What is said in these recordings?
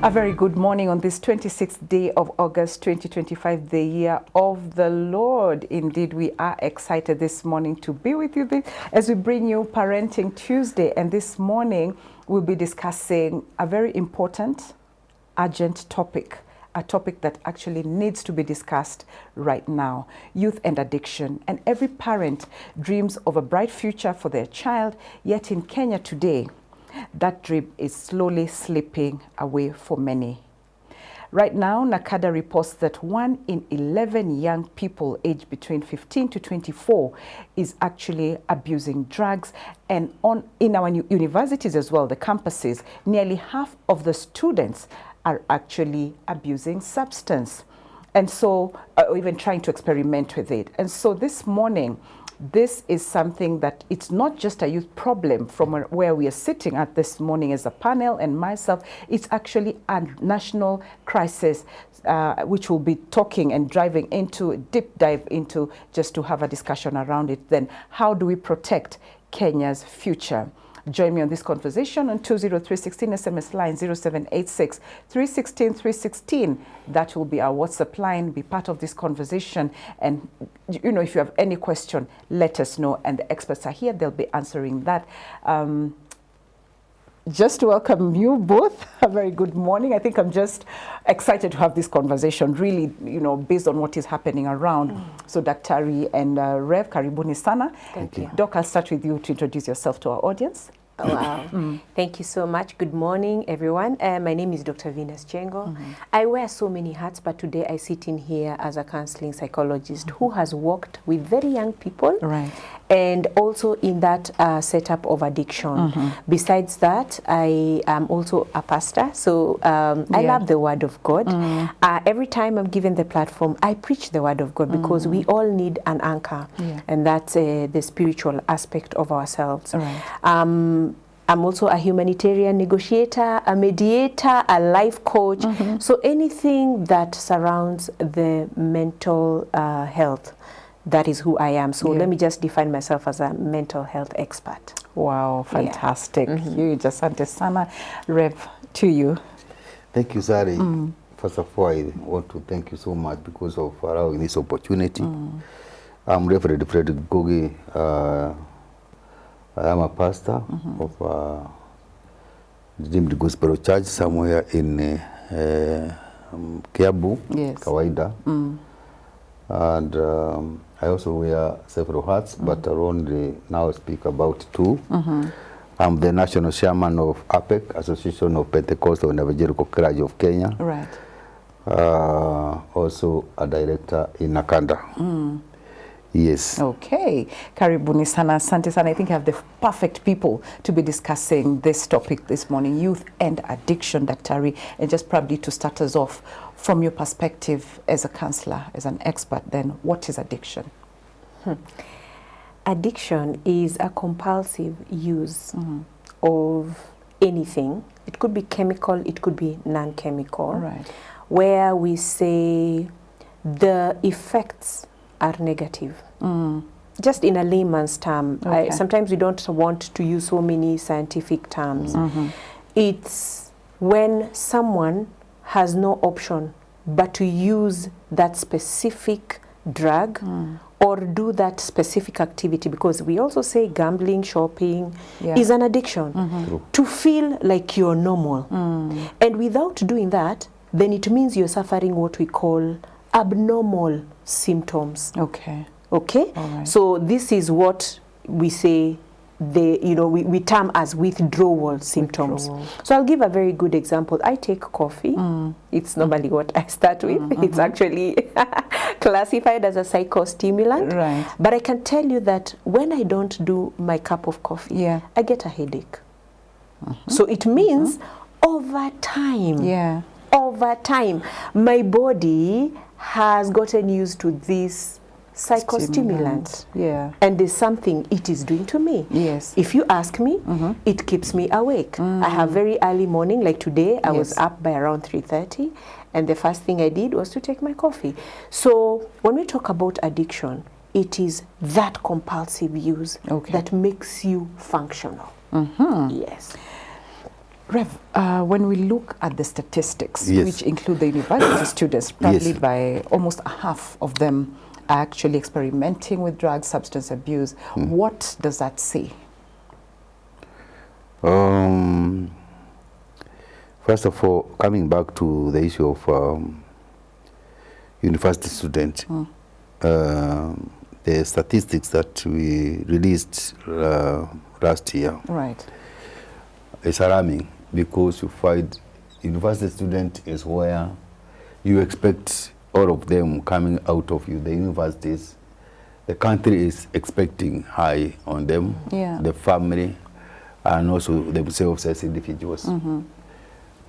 A very good morning on this 26th day of August 2025, the year of the Lord. Indeed, we are excited this morning to be with you as we bring you Parenting Tuesday. And this morning, we'll be discussing a very important, urgent topic, a topic that actually needs to be discussed right now: youth and addiction. And every parent dreams of a bright future for their child, yet in Kenya today, that dream is slowly slipping away for many. Right now, NACADA reports that 1 in 11 young people aged between 15 to 24 is actually abusing drugs. And in our universities as well, the campuses, nearly half of the students are actually abusing substance. And so, even trying to experiment with it. And so this morning, this is something that it's not just a youth problem from where we are sitting at this morning as a panel and myself. It's actually a national crisis, which we'll be talking and driving into, deep dive into, just to have a discussion around it. Then how do we protect Kenya's future? Join me on this conversation on 20316 SMS line 0786 316 316. That will be our WhatsApp line. Be part of this conversation. And, you know, if you have any question, let us know. And the experts are here. They'll be answering that. Just to welcome you both. A very good morning. I think I'm just excited to have this conversation, really, you know, based on what is happening around. So Daktari and Rev, karibuni sana. Thank you. Doc, I'll start with you to introduce yourself to our audience. Oh, wow. Thank you so much. Good morning, everyone. My name is Dr. Venus Chengo. I wear so many hats, but today I sit in here as a counseling psychologist who has worked with very young people. Right. And also in that setup of addiction. Besides that, I am also a pastor, so I love the Word of God. Every time I'm given the platform, I preach the Word of God because we all need an anchor, and that's the spiritual aspect of ourselves. Right. I'm also a humanitarian negotiator, a mediator, a life coach, so anything that surrounds the mental health. That is who I am. So let me just define myself as a mental health expert. Wow, fantastic. Huge. Asante sana. Rev, to you. Thank you, Sari. First of all, I want to thank you so much because of allowing this opportunity. I'm Reverend Frederick Gogi. I am a pastor of Redeemed Gospel Church somewhere in Kiambu, Kawaida. And I also wear several hats, but I'll only now speak about two. I'm the national chairman of APEC, Association of Pentecostal and Evangelical Clergy of Kenya. Right. Also a director in NACADA. Yes. Okay. Karibuni sana. Asante sana. I think I have the perfect people to be discussing this topic this morning: youth and addiction, Daktari. And just probably to start us off, from your perspective as a counselor, as an expert, then what is addiction? Addiction is a compulsive use of anything. It could be chemical, it could be non-chemical. Right. Where we say the effects are negative. Just in a layman's term. Sometimes we don't want to use so many scientific terms. It's when someone has no option but to use that specific drug or do that specific activity, because we also say gambling, shopping is an addiction to feel like you're normal. And without doing that, then it means you're suffering what we call abnormal symptoms. Okay. Okay? All right. So this is what we say, we term as withdrawal symptoms. So I'll give a very good example. I take coffee. It's normally what I start with. It's actually classified as a psychostimulant. Right. But I can tell you that when I don't do my cup of coffee, I get a headache. So it means over time, my body has gotten used to this psychostimulant. And there's something it is doing to me. If you ask me, it keeps me awake. I have very early morning, like today, I was up by around 3:30, and the first thing I did was to take my coffee. So when we talk about addiction, it is that compulsive use that makes you functional. Yes. Rev, when we look at the statistics, Yes. which include the university students, probably Yes. by almost half of them are actually experimenting with drugs, substance abuse. What does that say? First of all, coming back to the issue of university students, the statistics that we released last year Right. is alarming, because you find university student is where you expect all of them coming out of the universities. The country is expecting high on them, Yeah. the family, and also themselves as individuals.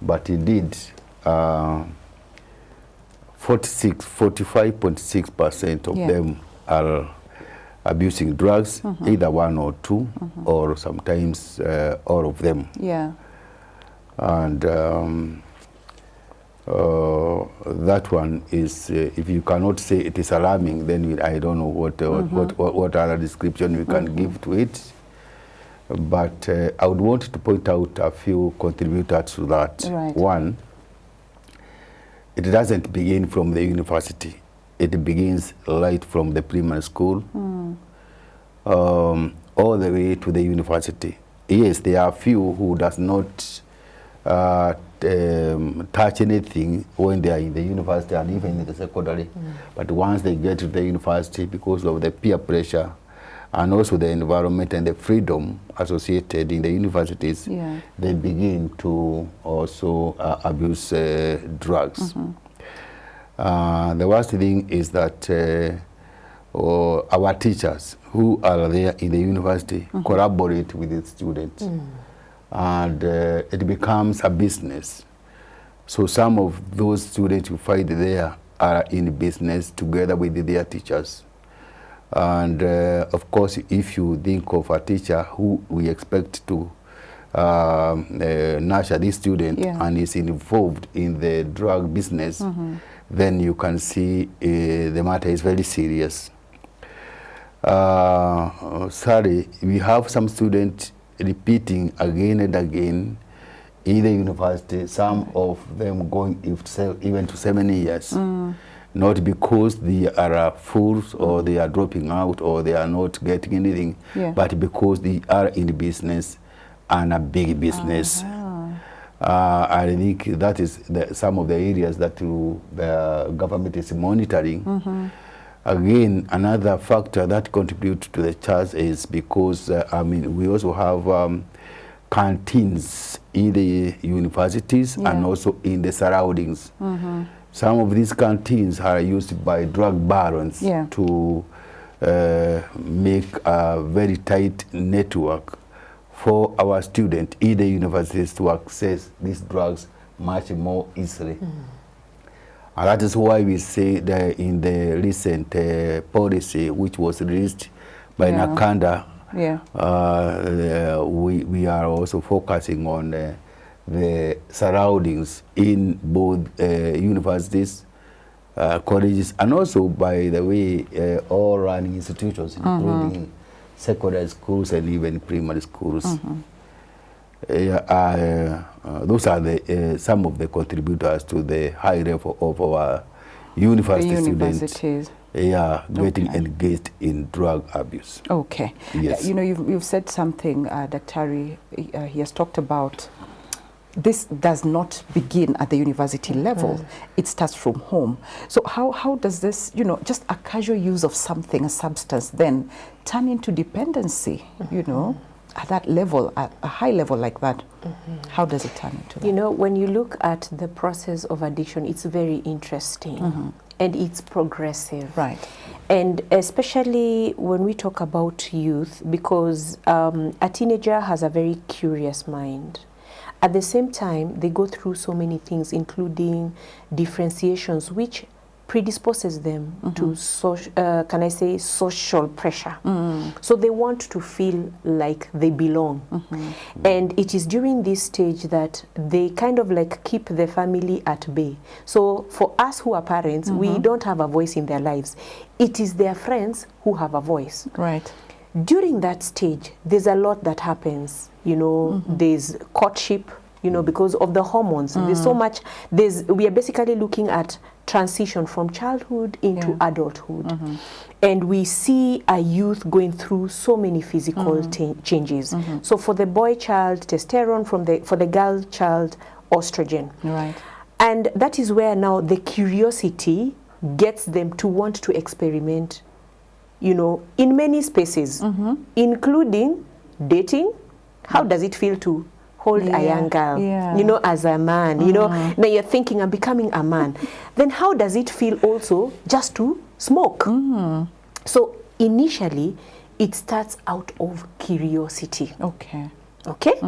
But indeed, 45.6% of Yeah. them are abusing drugs, either one or two, or sometimes all of them. Yeah. And that one is, if you cannot say it is alarming, then I don't know what other description we can give to it. But I would want to point out a few contributors to that. Right. One, it doesn't begin from the university. It begins right from the primary school, all the way to the university. Yes, there are few who does not touch anything when they are in the university and even in the secondary. But once they get to the university, because of the peer pressure and also the environment and the freedom associated in the universities, Yeah. they begin to also abuse drugs. The worst thing is that our teachers who are there in the university collaborate with the students, and it becomes a business. So some of those students you find there are in business together with their teachers. And of course, if you think of a teacher who we expect to nurture this student, Yeah. and is involved in the drug business, then you can see the matter is very serious. Sorry, we have some students repeating again and again in the university, some of them going even to 7 years. Not because they are fools or they are dropping out or they are not getting anything, Yeah. but because they are in business, and a big business. I think that is some of the areas that the government is monitoring. Again, another factor that contributes to the charge is because, we also have canteens in the universities and also in the surroundings. Some of these canteens are used by drug barons to make a very tight network for our students in the universities to access these drugs much more easily. And that is why we say that in the recent policy, which was released by Nakanda, we are also focusing on the surroundings in both universities, colleges, and also, by the way, all running institutions, including secondary schools and even primary schools. Those are some of the contributors to the high level of our university students getting engaged in drug abuse. Okay. Yes. You've said something, Daktari, he has talked about this does not begin at the university level. It starts from home. So how does this, just a casual use of something, a substance, then turn into dependency, at that level, at a high level like that? How does it turn into that? When you look at the process of addiction, it's very interesting and it's progressive. Right. And especially when we talk about youth, because a teenager has a very curious mind. At the same time, they go through so many things, including differentiations, which predisposes them to social pressure. So they want to feel like they belong. And it is during this stage that they kind of like keep the family at bay. So for us who are parents, we don't have a voice in their lives. It is their friends who have a voice. Right. During that stage, there's a lot that happens. There's courtship, you know, because of the hormones. There's so much, we are basically looking at transition from childhood into adulthood. And we see a youth going through so many physical changes. So for the boy child, testosterone, for the girl child, estrogen. Right. And that is where now the curiosity gets them to want to experiment, you know, in many spaces, including dating. How does it feel to hold a young girl, you know, as a man? You know, now you're thinking, I'm becoming a man. Then how does it feel also just to smoke? So initially, it starts out of curiosity. Okay. Okay?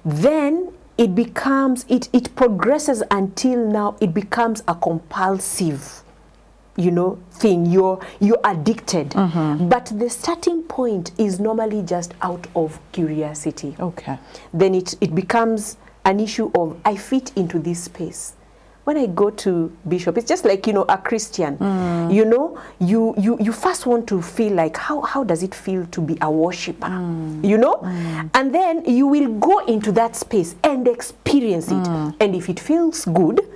Then it becomes, it progresses until now it becomes a compulsive, you know, thing. You're addicted. But the starting point is normally just out of curiosity. Okay. Then it becomes an issue of, I fit into this space. When I go to Bishop, it's just like, you know, a Christian. You know, you first want to feel like, how does it feel to be a worshiper? You know? And then you will go into that space and experience it. And if it feels good,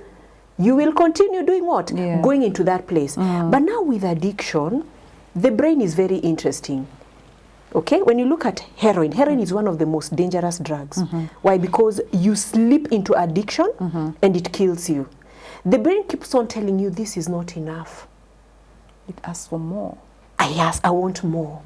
you will continue doing what? Going into that place. But now with addiction, the brain is very interesting. Okay, when you look at heroin, heroin is one of the most dangerous drugs. Why? Because you slip into addiction and it kills you. The brain keeps on telling you this is not enough. It asks for more. I want more.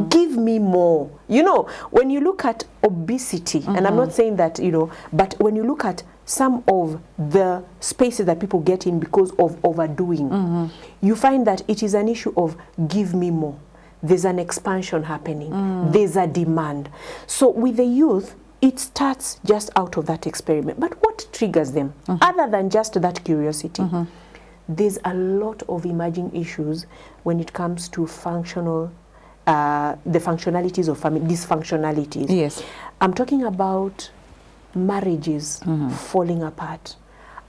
Give me more. You know, when you look at obesity, and I'm not saying that, you know, but when you look at some of the spaces that people get in because of overdoing, you find that it is an issue of give me more. There's an expansion happening. There's a demand. So with the youth, it starts just out of that experiment. But what triggers them? Other than just that curiosity, there's a lot of emerging issues when it comes to functional, the functionalities of family, dysfunctionalities. Yes. I'm talking about marriages falling apart.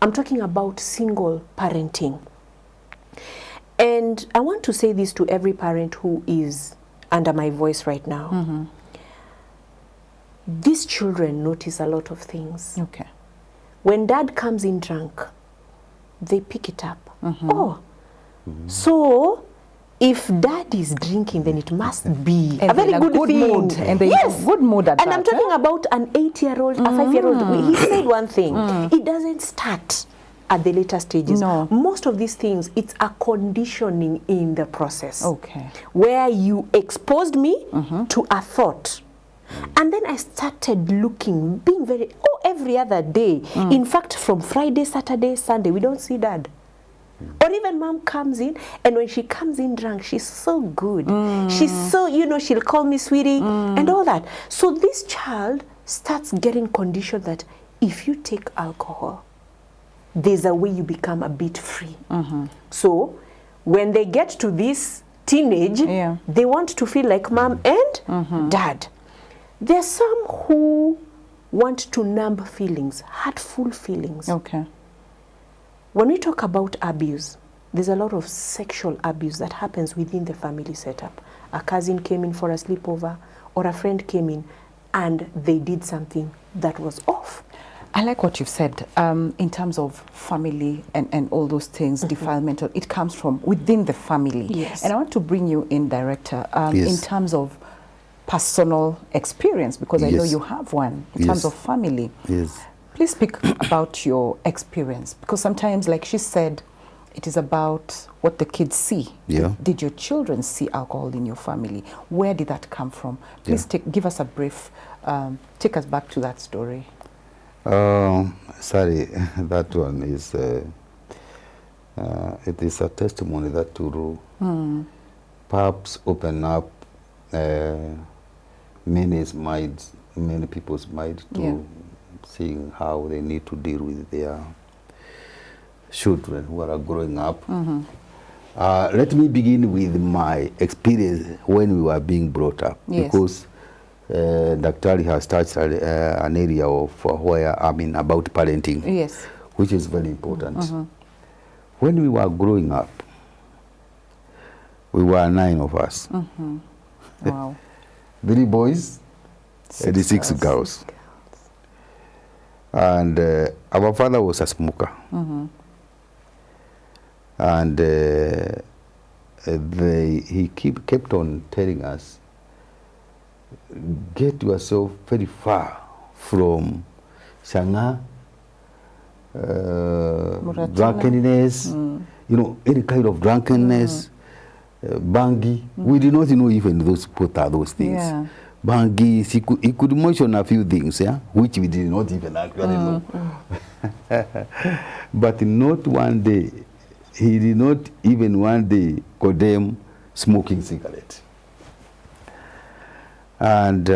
I'm talking about single parenting. And I want to say this to every parent who is under my voice right now. These children notice a lot of things. Okay. When dad comes in drunk, they pick it up. Oh, so if dad is drinking, then it must be And a very in a good, good thing. mood. And they good mood at And that, I'm talking about an 8-year-old, a 5-year-old. He said one thing. It doesn't start at the later stages. No. Most of these things, it's a conditioning in the process. Okay. Where you exposed me to a thought. And then I started looking, being very, every other day. In fact, from Friday, Saturday, Sunday, we don't see dad. Or even mom comes in, and when she comes in drunk, she's so good. She's so, you know, she'll call me sweetie and all that. So this child starts getting conditioned that if you take alcohol, there's a way you become a bit free. So when they get to this teenage, they want to feel like mom and dad. There are some who want to numb feelings, hurtful feelings. Okay. When we talk about abuse, there's a lot of sexual abuse that happens within the family setup. A cousin came in for a sleepover, or a friend came in and they did something that was off. I like what you've said in terms of family and all those things, defilement. It comes from within the family. Yes. And I want to bring you in, Director, in terms of personal experience, because I know you have one in terms of family. Yes. Please speak about your experience, because sometimes, like she said, it is about what the kids see. Yeah. Did your children see alcohol in your family? Where did that come from? Please give us a brief, take us back to that story. Sorry, that one is, it is a testimony that will perhaps open up many people's mind to seeing how they need to deal with their children who are growing up. Let me begin with my experience when we were being brought up, because Dr. has touched an area of where I mean about parenting, which is very important. When we were growing up, we were 9 of us. Wow. 3 boys and 6 girls. And our father was a smoker. And he kept on telling us, get yourself very far from Shanga, drunkenness, you know, any kind of drunkenness, bangi. We did not know even what are those things. Yeah. Bangi, he could mention a few things, yeah, which we did not even actually know. But not one day, he did not even one day condemn smoking cigarettes. And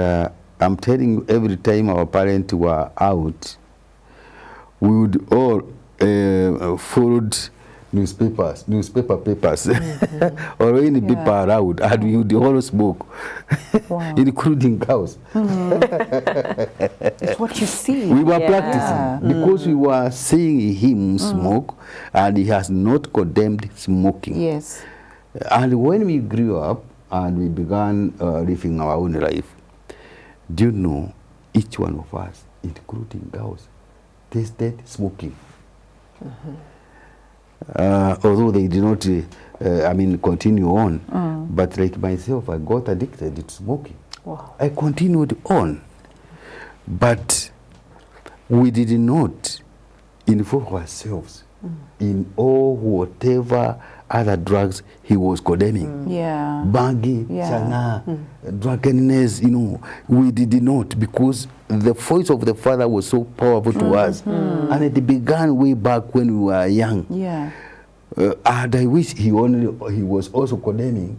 I'm telling you, every time our parents were out, we would all fold newspaper papers, or any paper around, and we would all smoke, including cows. It's what you see. We were practicing because we were seeing him smoke, and he has not condemned smoking. Yes. And when we grew up and we began living our own life, do you know, each one of us, including girls, tasted smoking. Although they did not, continue on. But like myself, I got addicted to smoking. Wow. I continued on. But we did not involve ourselves in all whatever other drugs he was condemning. Yeah. Bangi, changa, drunkenness, you know, we did not, because the voice of the Father was so powerful to us. And it began way back when we were young. Yeah. And I wish he was also condemning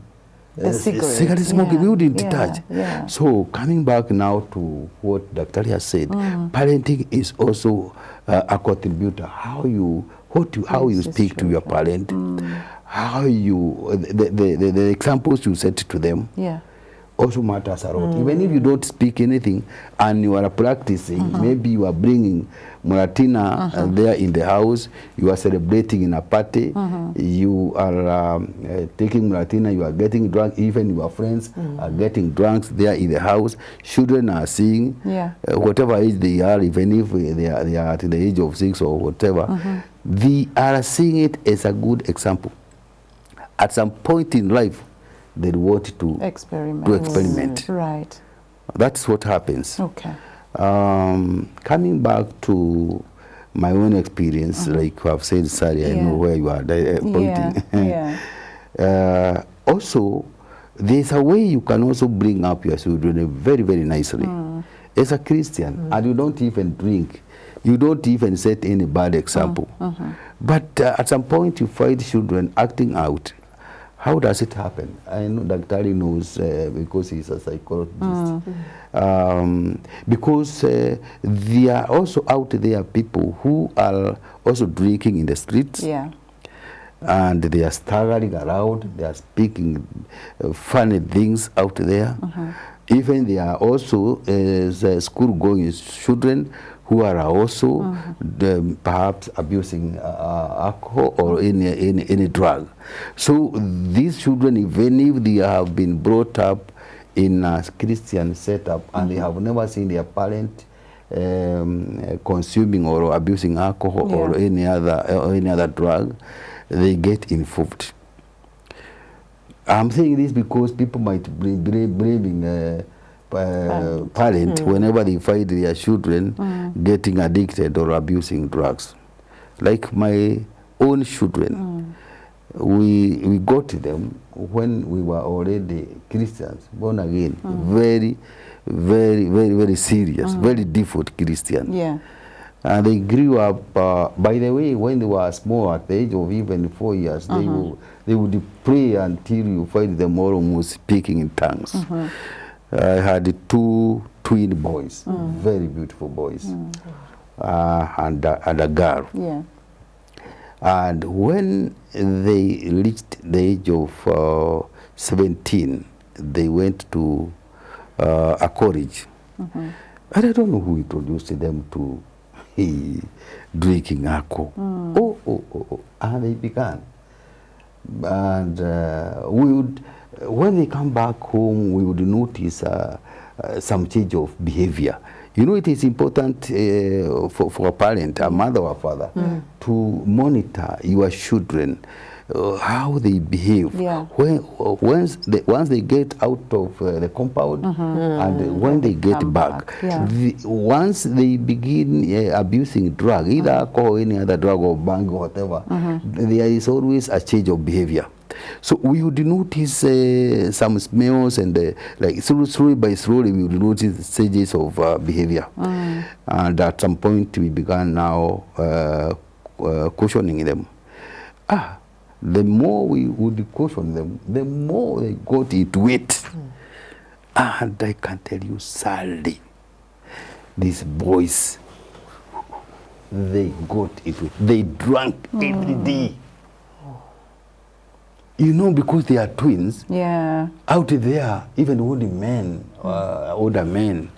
The cigarette smoking. We wouldn't touch. Yeah. So coming back now to what Dr. has said, parenting is also a contributor. How you speak to your parent, how you the examples you set to them. Yeah. Also matters a lot. Even if you don't speak anything and you are practicing, maybe you are bringing Muratina there in the house, you are celebrating in a party, you are taking Muratina, you are getting drunk, even your friends are getting drunk there in the house. Children are seeing, whatever age they are, even if they are at the age of 6 or whatever, they are seeing it as a good example. At some point in life, they want to experiment. Right. That's what happens. Okay. Coming back to my own experience, like you have said, Sari, I know where you are pointing. Also, there's a way you can also bring up your children very, very nicely. As a Christian, and you don't even drink, you don't even set any bad example. But at some point, you find children acting out. How does it happen? I know Dr. knows because he's a psychologist. Because there are also out there people who are also drinking in the streets. Yeah. And they are staggering around, they are speaking funny things out there. Even there are also school-going children who are also perhaps abusing alcohol or any drug. So these children, even if they have been brought up in a Christian setup and they have never seen their parent consuming or abusing alcohol or any other drug, they get involved. I'm saying this because people might be blaming parent whenever they find their children getting addicted or abusing drugs. Like my own children, we got them when we were already Christians, born again, very, very, very, very serious, very devout Christian. Yeah. And they grew up, by the way, when they were small, at the age of even 4 years, they would pray until you find them almost speaking in tongues. I had 2 twin boys, very beautiful boys, and a girl. Yeah. And when they reached the age of 17, they went to a college. And I don't know who introduced them to drinking alcohol. And they began. And we would, when they come back home, we would notice some change of behavior. You know, it is important for a parent, a mother or a father, to monitor your children, how they behave. Yeah. Once they get out of the compound and when they get back. Yeah. Once they begin abusing drug, either alcohol or any other drug or bang or whatever, there is always a change of behavior. So we would notice some smells and like slowly by slowly we would notice stages of behavior. And at some point we began now cautioning them. The more we would caution them, the more they got into it. And I can tell you sadly, these boys, they got into it. They drank every day. You know, because they are twins. Yeah. Out there, even older men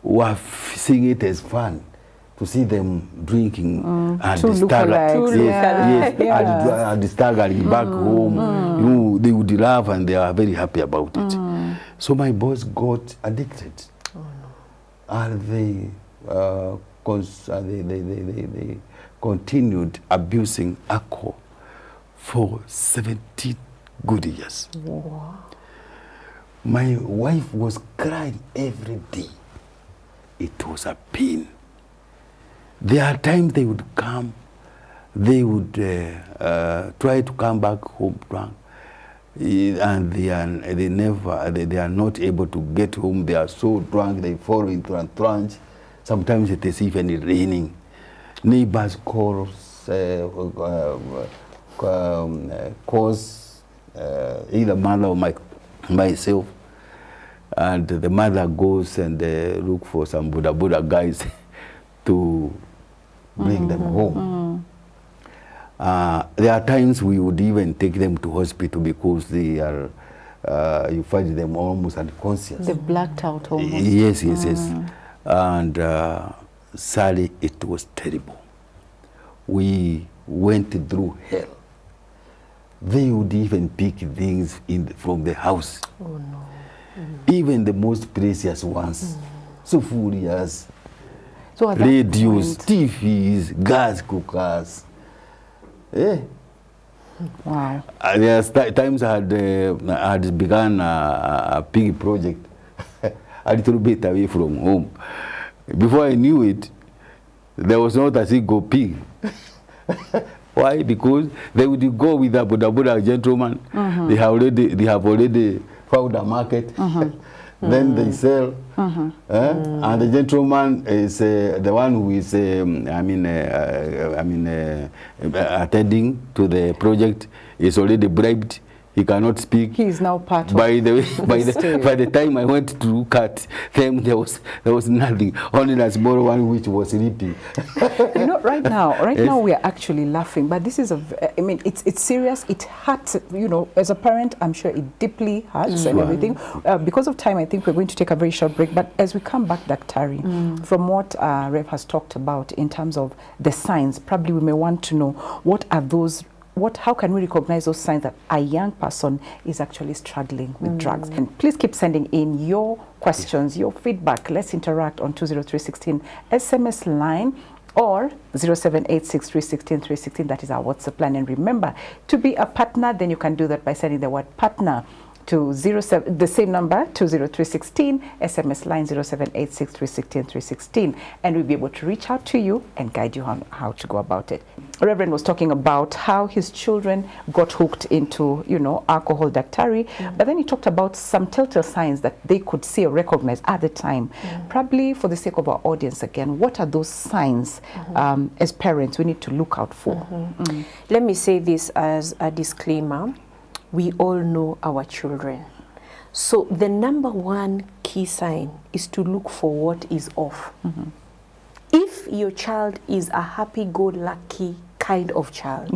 were seeing it as fun to see them drinking and Two lookalikes. and staggering back home. You know, they would laugh and they are very happy about it. So my boys got addicted. And they continued abusing alcohol for 17 good years. Wow. My wife was crying every day. It was a pain. There are times they would come, they would try to come back home drunk, and they are not able to get home. They are so drunk, they fall into a trance. Sometimes it is even raining. Neighbors calls either mother or myself, and the mother goes and look for some Buddha guys to bring them home. There are times we would even take them to hospital because they are, you find them almost unconscious. They blacked out almost. Yes. And sadly, it was terrible. We went through hell. They would even pick things from the house. Oh no. Even the most precious ones. So furious. So at that Radios, point- TVs, gas cookers. Wow. There are times I had begun a pig project a little bit away from home. Before I knew it, there was not a single pig. Why? Because they would go with a Buddha gentleman. They have already found a market. Then they sell. And the gentleman is the one who is, attending to the project, is already bribed. He cannot speak. He is now part of By the way, by state. the time I went to look at them, there was nothing. Only a small one which was sleeping. You know, right now Yes. we are actually laughing, but this is it's serious. It hurts. You know, as a parent, I'm sure it deeply hurts and everything. Because of time, I think we're going to take a very short break. But as we come back, Daktari, from what Rev has talked about in terms of the signs, probably we may want to know what are those. How can we recognize those signs that a young person is actually struggling with drugs? And please keep sending in your questions, your feedback. Let's interact on 20316 SMS line or 0786316316. That is our WhatsApp line. And remember, to be a partner, then you can do that by sending the word partner to the same number, 20316, SMS line 0786316316, and we'll be able to reach out to you and guide you on how to go about it. Reverend was talking about how his children got hooked into, alcohol, Daktari, but then he talked about some telltale signs that they could see or recognize at the time. Probably for the sake of our audience again, what are those signs as parents we need to look out for? Let me say this as a disclaimer. We all know our children. So the number one key sign is to look for what is off. If your child is a happy-go-lucky kind of child,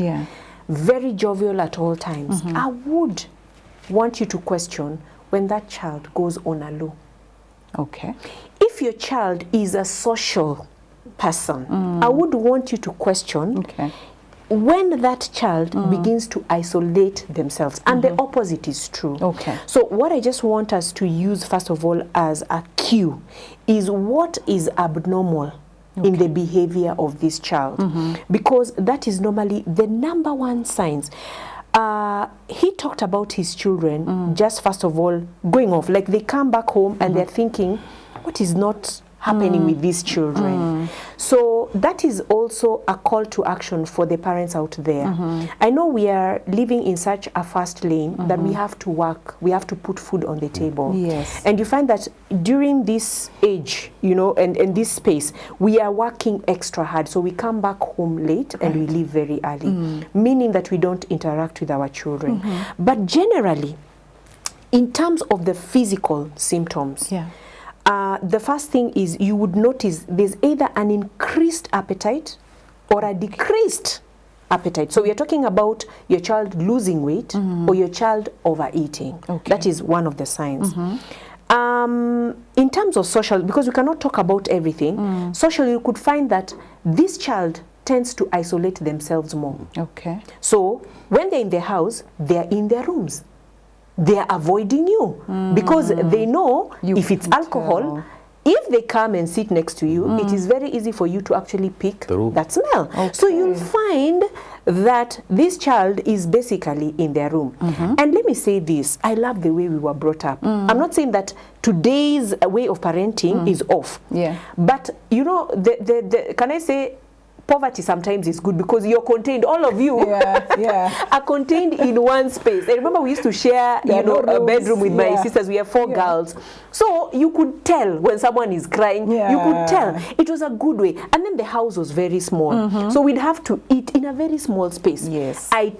very jovial at all times, I would want you to question when that child goes on a low. Okay. If your child is a social person, I would want you to question when that child begins to isolate themselves, and the opposite is true. Okay. So what I just want us to use, first of all, as a cue is what is abnormal in the behavior of this child, because that is normally the number one signs. He talked about his children just first of all going off, like they come back home and they're thinking, what is not happening with these children? So that is also a call to action for the parents out there. I know we are living in such a fast lane that we have to work, we have to put food on the table. Yes. And you find that during this age, you know, and this space, we are working extra hard. So we come back home late and we leave very early, meaning that we don't interact with our children. But generally, in terms of the physical symptoms, the first thing is you would notice there's either an increased appetite or a decreased appetite. So we are talking about your child losing weight or your child overeating. That is one of the signs. In terms of social, because we cannot talk about everything, socially you could find that this child tends to isolate themselves more. So when they're in the house, they're in their rooms. They are avoiding you because they know if it's alcohol, if they come and sit next to you, it is very easy for you to actually pick that smell. So you'll find that this child is basically in their room. And let me say this, I love the way we were brought up. I'm not saying that today's way of parenting is off. But you know, can I say, poverty sometimes is good because you're contained, all of you are contained in one space. I remember we used to share, you know, a bedroom with my sisters. We have 4 girls. So you could tell when someone is crying, you could tell. It was a good way. And then the house was very small. So we'd have to eat in a very small space. I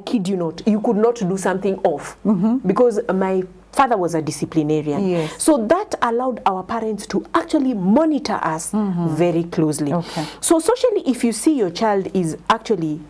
kid you not, you could not do something off because my father was a disciplinarian. So that allowed our parents to actually monitor us very closely. So socially, if you see your child is actually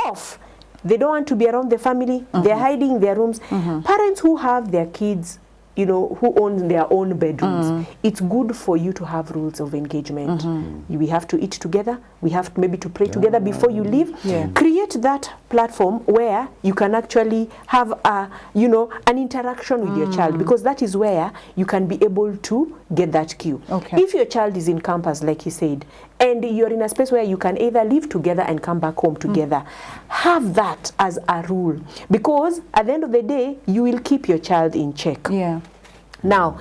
off, they don't want to be around the family, they're hiding in their rooms. Parents who have their kids, you know, who own their own bedrooms, it's good for you to have rules of engagement. We have to eat together, we have maybe to pray together before you leave. Create that platform where you can actually have a, you know, an interaction with your child, because that is where you can be able to get that cue. If your child is in campus, like he said, and you're in a space where you can either live together and come back home together, have that as a rule, because at the end of the day, you will keep your child in check. Now,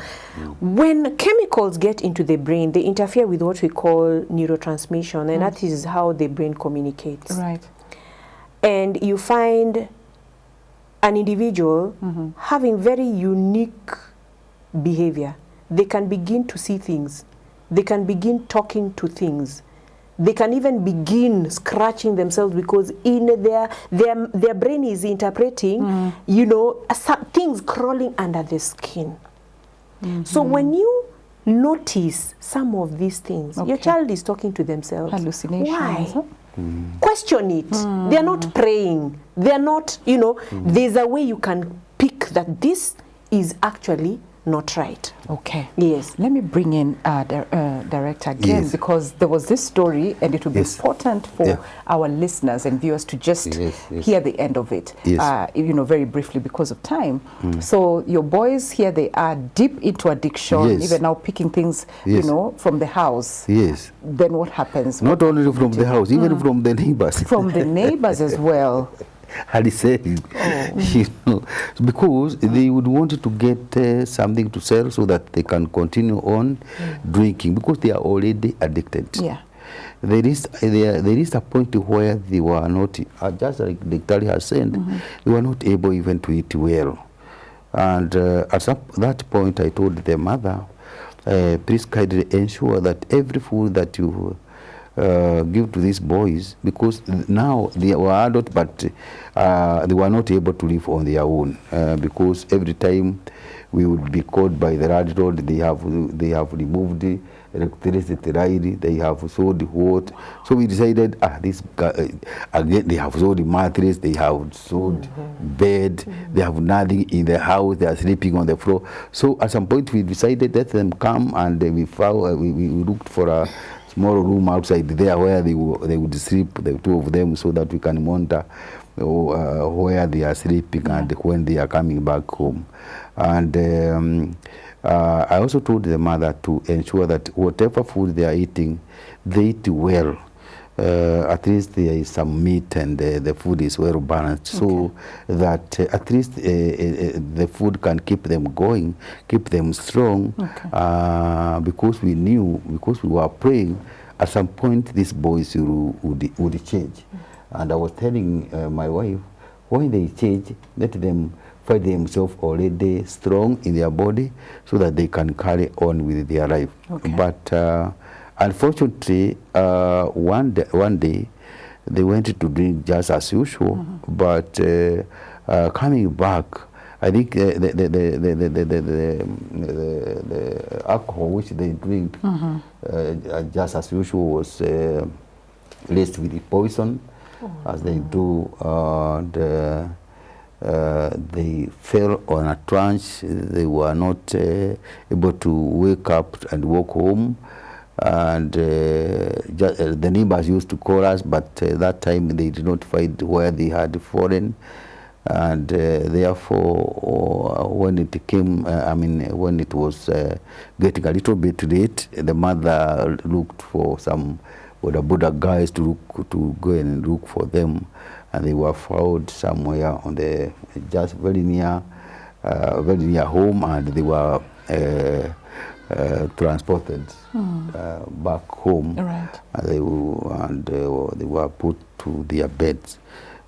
when chemicals get into the brain, they interfere with what we call neurotransmission, and that is how the brain communicates. And you find an individual having very unique behavior. They can begin to see things. They can begin talking to things. They can even begin scratching themselves because in their brain is interpreting, you know, some things crawling under the skin. So when you notice some of these things, your child is talking to themselves. Hallucinations. Why? Question it. They're not praying. They're not, you know, there's a way you can pick that this is actually not right. Yes. Let me bring in director again, because there was this story and it would be important for our listeners and viewers to just hear the end of it, you know, very briefly because of time. So your boys here, they are deep into addiction, even now picking things, you know, from the house. Then what happens? Not only from the house, even from the neighbors. From the neighbors as well. Had said, you know, because they would want to get something to sell so that they can continue on drinking, because they are already addicted. There is a point where they were not, just like Dr. has said, they were not able even to eat well. And at that point, I told the mother, please kindly ensure that every food that you give to these boys, because now they were adult, but they were not able to live on their own, because every time we would be called by the landlord, they have removed the electricity line, they have sold the water. So we decided, this again, they have sold the mattress, they have sold bed, they have nothing in the house, they are sleeping on the floor. So at some point we decided let them come, and we found we looked for a small room outside there where they would sleep, the two of them, so that we can monitor where they are sleeping and when they are coming back home. And I also told the mother to ensure that whatever food they are eating, they eat well. At least there is some meat and the food is well balanced, so that at least the food can keep them going, keep them strong. Because we knew, because we were praying, at some point these boys would change. And I was telling my wife, when they change, let them find themselves already strong in their body so that they can carry on with their life. But unfortunately, one day they went to drink just as usual, but coming back, I think the alcohol which they drink just as usual was laced with the poison, as they do. They fell on a trance. They were not able to wake up and walk home. And the neighbors used to call us, but that time they did not find where they had fallen. And therefore, when it came, when it was getting a little bit late, the mother looked for some Buddha guys to go and look for them, and they were found somewhere on the just very near home, and they were transported back home. And they were put to their beds.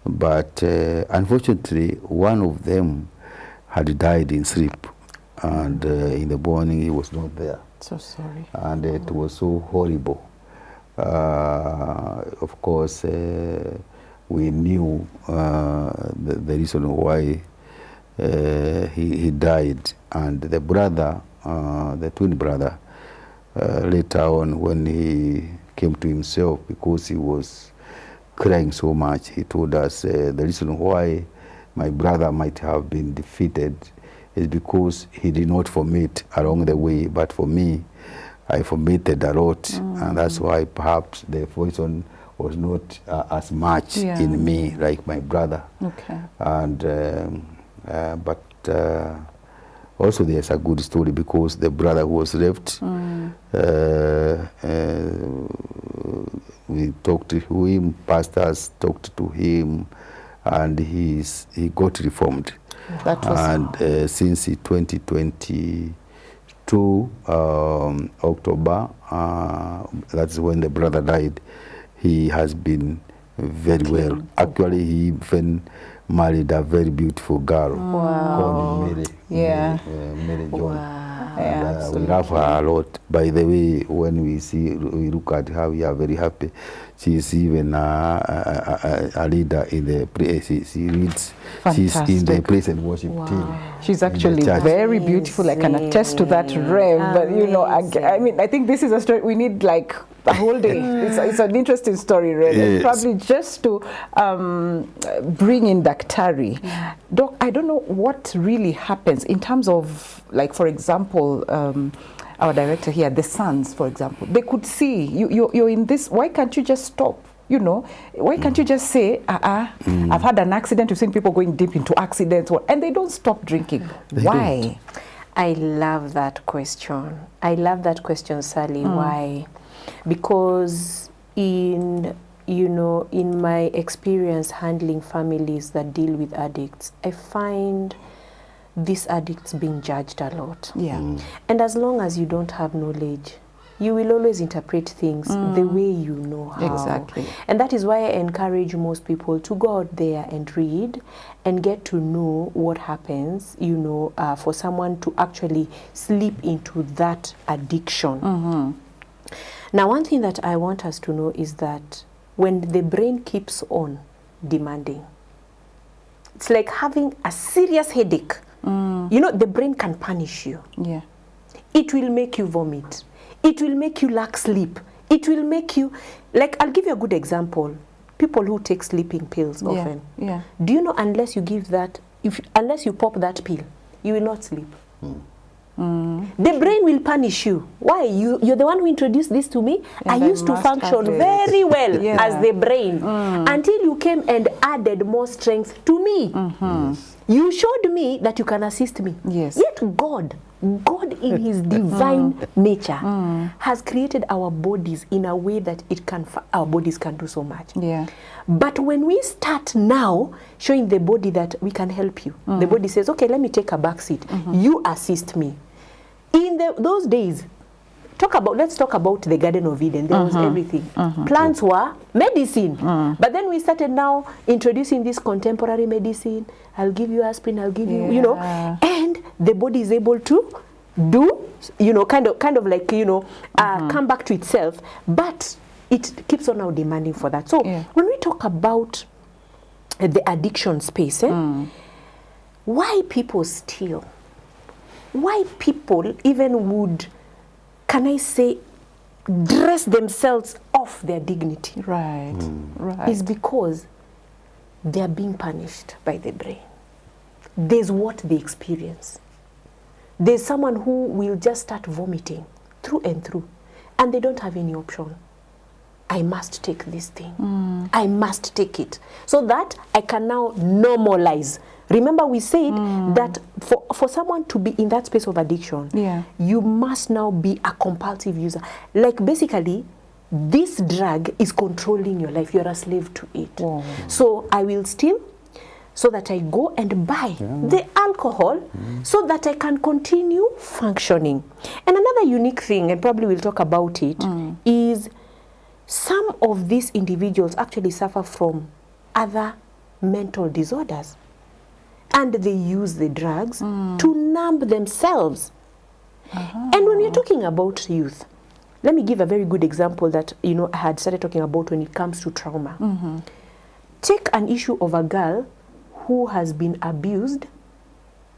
But unfortunately, one of them had died in sleep, and in the morning he was not there. So sorry. And it was so horrible. Of course, we knew the reason why he died, and the brother, the twin brother, later on when he came to himself, because he was crying so much, he told us the reason why my brother might have been defeated is because he did not vomit along the way, but for me, I vomited a lot, and that's why perhaps the poison was not as much in me like my brother. And but also there's a good story, because the brother who was left, we talked to him, pastors talked to him, and he got reformed. That was and since 2022 October, that's when the brother died, he has been very well. Actually, he even married a very beautiful girl called Mary. Mary John. And, we love her a lot. By the way, when we look at her, we are very happy. She is even a leader in the place. She leads. She's in the praise and worship team. She's actually very beautiful. I can attest to that, Rev. But you know, I mean, I think this is a story we need like a whole day. It's an interesting story, Rev. And probably just to bring in Daktari. Doc, I don't know what really happens in terms of, like, for example, our director here, the sons, for example, they could see you're in this. Why can't you just stop? You know, why can't you just say, I've had an accident. You've seen people going deep into accidents, and they don't stop drinking. Why? Don't. I love that question. I love that question, Sally. Why? Because in my experience handling families that deal with addicts, I find these addicts being judged a lot. And as long as you don't have knowledge, you will always interpret things the way you know how. Exactly. And that is why I encourage most people to go out there and read and get to know what happens, for someone to actually slip into that addiction. Now, one thing that I want us to know is that when the brain keeps on demanding, it's like having a serious headache. The brain can punish you. It will make you vomit. It will make you lack sleep. It will make you, like, I'll give you a good example. People who take sleeping pills often. Do you know, unless you pop that pill, you will not sleep. The brain will punish you. Why? You're the one who introduced this to me. I used to function very well as the brain until you came and added more strength to me. You showed me that you can assist me. Yes. Yet God in his divine nature has created our bodies in a way that our bodies can do so much. Yeah. But when we start now showing the body that we can help you, the body says, okay, let me take a back seat. You assist me. In those days, let's talk about the Garden of Eden. There was everything. Plants were medicine. But then we started now introducing this contemporary medicine. I'll give you aspirin, I'll give you, and the body is able to do, kind of like, come back to itself. But it keeps on now demanding for that. So when we talk about the addiction space, why people steal? Why people even would, can I say, dress themselves off their dignity? Right. Right. Is because they are being punished by the brain. There's what they experience. There's someone who will just start vomiting through and through, and they don't have any option. I must take this thing. I must take it so that I can now normalize. Remember, we said that for someone to be in that space of addiction, you must now be a compulsive user. Like basically, this drug is controlling your life. You're a slave to it. Whoa. So I will steal so that I go and buy the alcohol so that I can continue functioning. And another unique thing, and probably we'll talk about it, is some of these individuals actually suffer from other mental disorders. And they use the drugs to numb themselves. And when you're talking about youth, let me give a very good example that I had started talking about when it comes to trauma. Take an issue of a girl who has been abused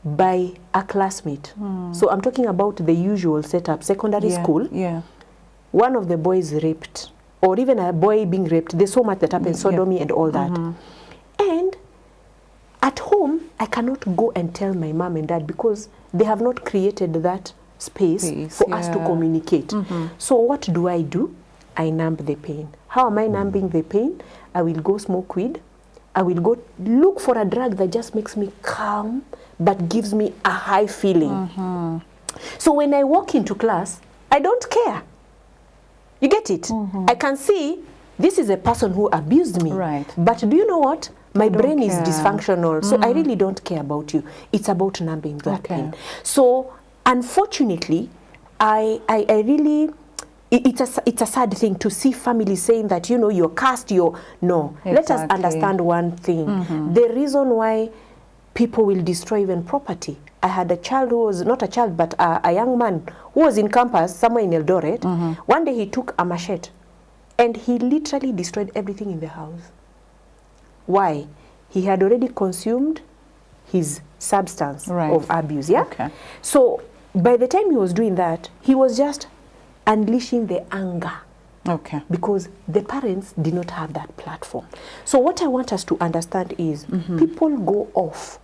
by a classmate. So I'm talking about the usual setup, secondary school. One of the boys raped, or even a boy being raped. There's so much that happens, sodomy and all that. And at home, I cannot go and tell my mom and dad because they have not created that space for us to communicate. So what do? I numb the pain. How am I numbing the pain? I will go smoke weed. I will go look for a drug that just makes me calm but gives me a high feeling. So when I walk into class, I don't care. You get it? I can see this is a person who abused me. Right. But do you know what? My brain is care. dysfunctional, so I really don't care about you. It's about numbing that pain. So unfortunately, I really, it's a sad thing to see families saying that, you're cast, no. Let us understand one thing. The reason why people will destroy even property. I had a child who was, not a child, but a young man who was in campus somewhere in Eldoret. One day he took a machete and he literally destroyed everything in the house. Why? He had already consumed his substance of abuse, So by the time he was doing that, he was just unleashing the anger. Because the parents did not have that platform. So what I want us to understand is people go off.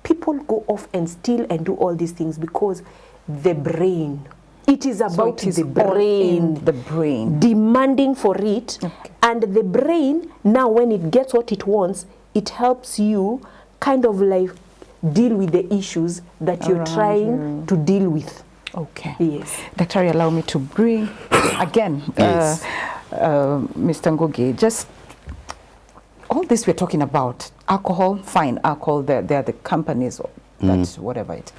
People go off and steal and do all these things because the brain. It is about the brain. Demanding for it. And the brain, now when it gets what it wants, it helps you kind of like deal with the issues that you're trying to deal with. Yes. Dr. allow me to bring, again, Mr. Ngugi, just all this we're talking about, alcohol, fine, alcohol, they're the companies, that's whatever it.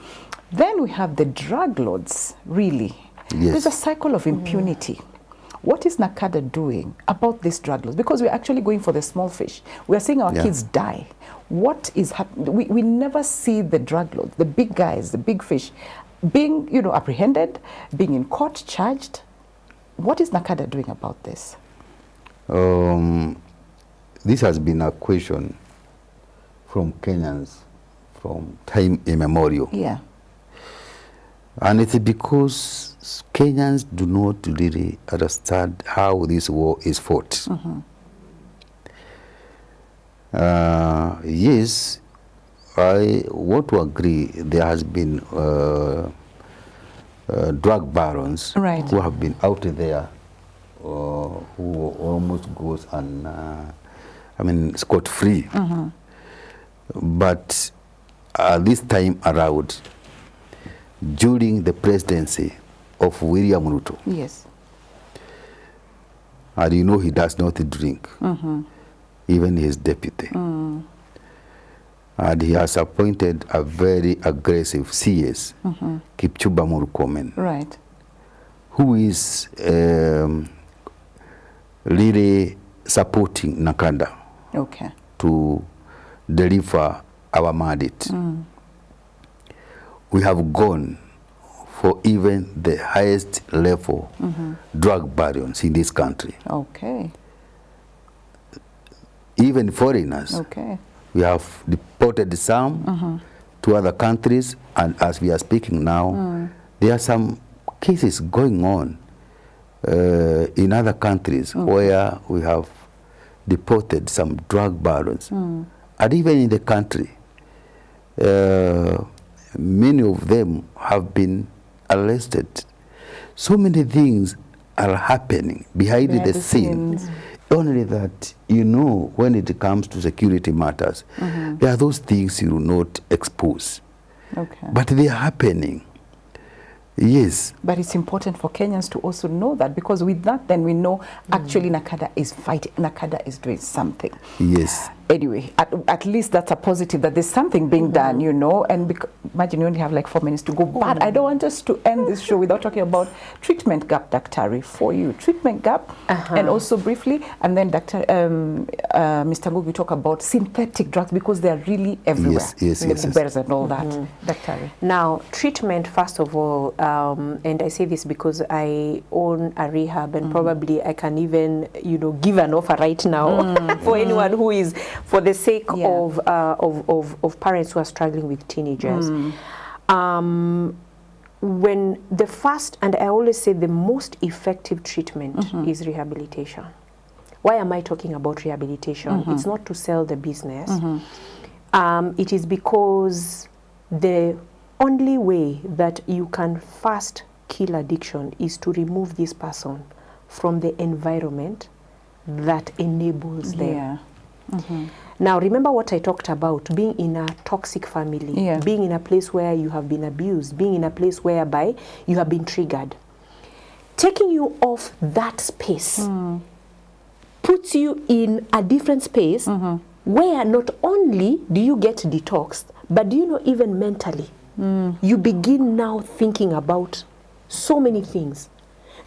Then we have the drug lords, really. There's a cycle of impunity. What is NACADA doing about these drug lords? Because we're actually going for the small fish. We are seeing our kids die. What is happening? We never see the drug lords, the big guys, the big fish, being apprehended, being in court, charged. What is NACADA doing about this? This has been a question from Kenyans from time immemorial. And it's because Kenyans do not really understand how this war is fought. Yes, I want to agree there has been drug barons who have been out there who almost goes scot-free. But this time around, during the presidency of William Ruto, Yes. and you know he does not drink, even his deputy. And he has appointed a very aggressive CS, Kipchumba Murkomen, Right. who is really supporting Nakada Okay. to deliver our mandate. We have gone for even the highest level drug barons in this country. Okay. Even foreigners. Okay. We have deported some to other countries, and as we are speaking now, there are some cases going on in other countries where we have deported some drug barons. And even in the country, many of them have been arrested. So many things are happening behind the scenes. Only that, you know, when it comes to security matters, there are those things you do not expose. Okay. But they are happening. Yes. But it's important for Kenyans to also know that, because with that, then we know actually Nakada is fighting, Nakada is doing something. Yes. Anyway, at least that's a positive, that there's something being done, you know, and imagine you only have like 4 minutes to go. But I don't want us to end this show without talking about treatment gap, Daktari, for you. Treatment gap, and also briefly, and then Dr. Mr. Ngugi, talk about synthetic drugs, because they're really everywhere. Yes. And all that. Daktari. Now, treatment, first of all, and I say this because I own a rehab, and probably I can even, you know, give an offer right now for anyone who is, for the sake of parents who are struggling with teenagers. When the first, and I always say the most effective treatment is rehabilitation. Why am I talking about rehabilitation? It's not to sell the business. It is because the only way that you can first kill addiction is to remove this person from the environment that enables them. Yeah. Now, remember what I talked about, being in a toxic family, being in a place where you have been abused, being in a place whereby you have been triggered. Taking you off that space puts you in a different space where not only do you get detoxed, but do you know, even mentally, you begin now thinking about so many things.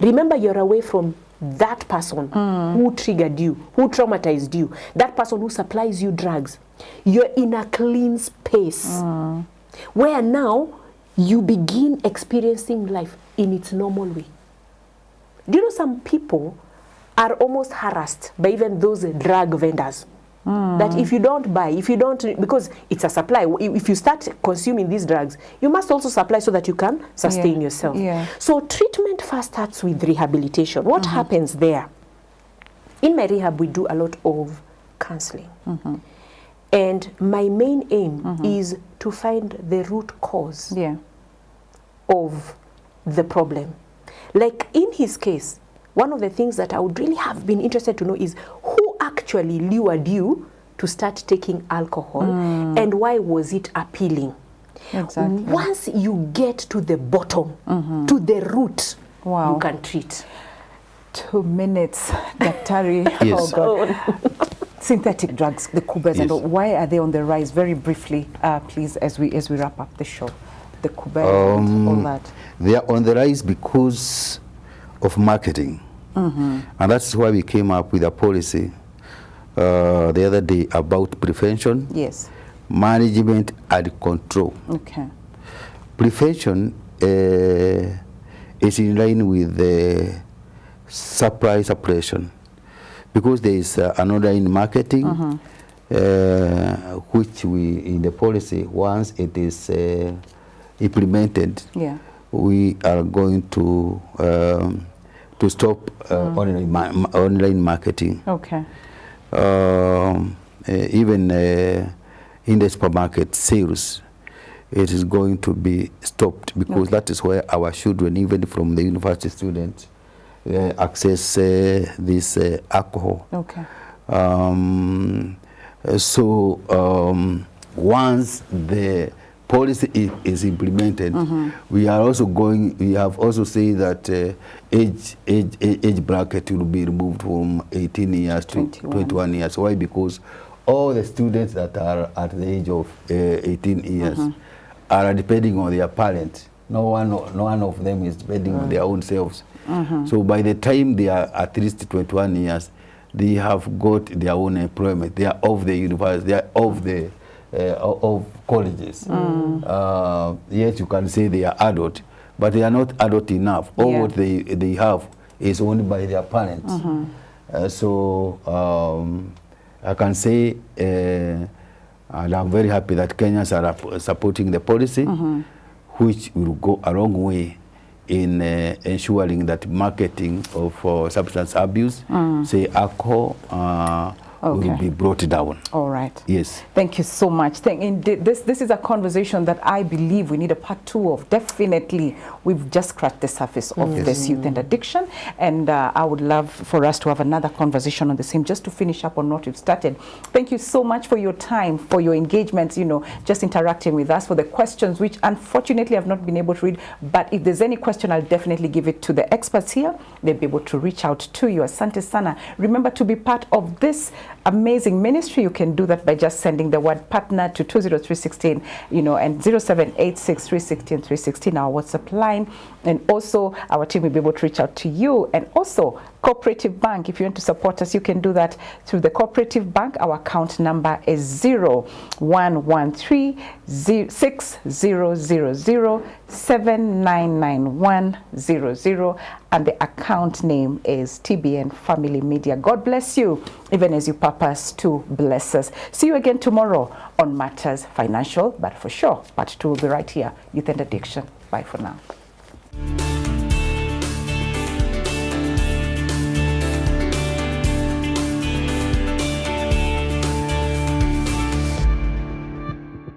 Remember, you're away from that person who triggered you, who traumatized you, that person who supplies you drugs. You're in a clean space where now you begin experiencing life in its normal way. Do you know some people are almost harassed by even those drug vendors? That if you don't buy, if you don't, because it's a supply, if you start consuming these drugs, you must also supply so that you can sustain yourself. So treatment first starts with rehabilitation. What happens there? In my rehab, we do a lot of counseling. And my main aim is to find the root cause of the problem. Like in his case, one of the things that I would really have been interested to know is who actually lured you to start taking alcohol, and why was it appealing? Exactly. Once you get to the bottom, to the root, you can treat. 2 minutes, Daktari. Yes. Oh God. Synthetic drugs, the Kubers, and all, why are they on the rise? Very briefly, please, as we wrap up the show. The Kubers and all that. They are on the rise because of marketing. And that's why we came up with a policy the other day about prevention, management, and control. Okay. Prevention is in line with the supply suppression, because there is another in marketing, which we, in the policy, once it is implemented, we are going to stop online marketing. Okay. Even in the supermarket sales, it is going to be stopped, because that is where our children, even from the university students, access this alcohol. Okay. So once the policy is implemented, we have also said that age bracket will be removed from 18 years to 21 years. Why? Because all the students that are at the age of 18 years are depending on their parents. No one of them is depending on their own selves. So by the time they are at least 21 years, they have got their own employment. They are of the university. They are of the of colleges. Yes, you can say they are adult, but they are not adult enough. All what they have is owned by their parents. So I can say, and I'm very happy that Kenyans are supporting the policy, which will go a long way in ensuring that marketing of substance abuse, say alcohol, will be brought down. All right. Yes. Thank you so much. This is a conversation that I believe we need a part 2 of. Definitely, we've just scratched the surface of this youth and addiction, and I would love for us to have another conversation on the same, just to finish up on what we've started. Thank you so much for your time, for your engagements, you know, just interacting with us, for the questions, which unfortunately I've not been able to read, but if there's any question, I'll definitely give it to the experts here. They'll be able to reach out to you. Asante sana. Remember, to be part of this amazing ministry, you can do that by just sending the word partner to 20316, you know, and 0786 316 316, our WhatsApp line. And also our team will be able to reach out to you. And also Cooperative Bank, if you want to support us, you can do that through the Cooperative Bank. Our account number is 0113 6000 799100, and the account name is TBN Family Media. God bless you, even as you purpose to bless us. See you again tomorrow on Matters Financial, but for sure, part 2 will be right here, Youth and Addiction. Bye for now.